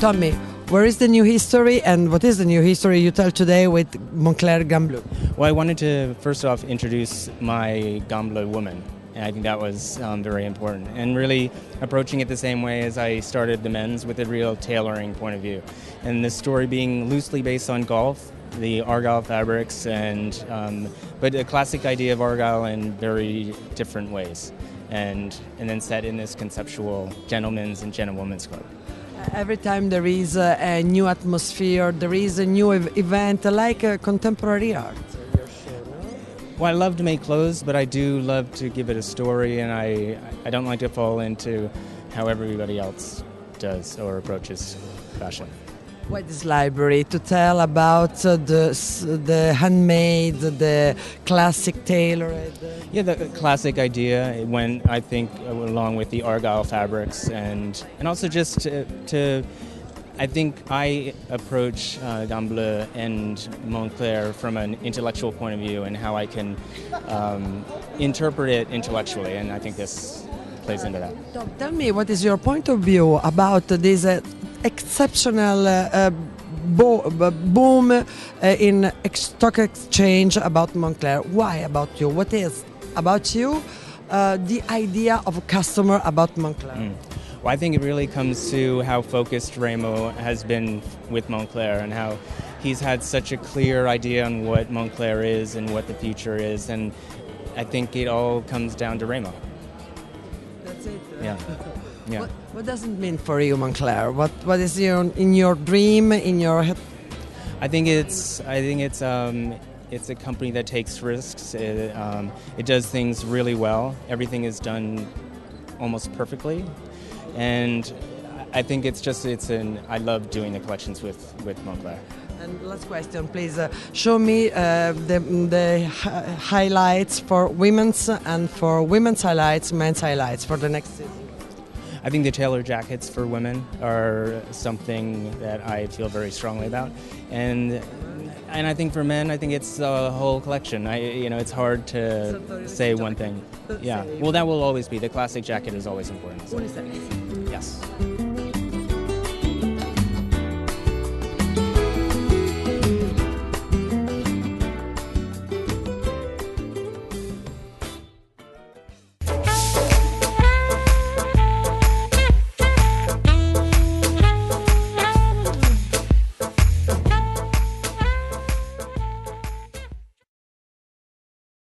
tell me, where is the new history and what is the new history you tell today with Moncler Gamme Bleu? Well, I wanted to first off introduce my Gamme Bleu woman. And I think that was very important. And really approaching it the same way as I started the men's, with a real tailoring point of view. And this story being loosely based on golf, the Argyle fabrics, and but a classic idea of Argyle in very different ways. And then set in this conceptual gentlemen's and gentlewomen's club. Every time there is a new atmosphere, there is a new event like contemporary art. Well, I love to make clothes, but I do love to give it a story, and I don't like to fall into how everybody else does or approaches fashion. What is library to tell about the handmade, the classic tailored? Yeah, the classic idea when I think along with the Argyle fabrics and also just to I think I approach Gamme Bleu and Moncler from an intellectual point of view and how I can interpret it intellectually, and I think this plays into that. Thom, tell me, what is your point of view about this exceptional boom in stock exchange about Moncler? Why about you? What is about you the idea of a customer about Moncler? Well, I think it really comes to how focused Remo has been with Moncler and how he's had such a clear idea on what Moncler is and what the future is, and I think it all comes down to Remo. That's it. Yeah. Yeah. What does it mean for you, Moncler? What is in your dream, in your head? I think it's a company that takes risks. It does things really well. Everything is done almost perfectly. And I think I love doing the collections with Moncler. And last question, please show me the highlights for women's and for women's highlights, men's highlights for the next season. I think the tailored jackets for women are something that I feel very strongly about, and I think for men, I think it's the whole collection. It's hard to say one thing. Yeah, well, that will always be the classic jacket is always important. So. Yes.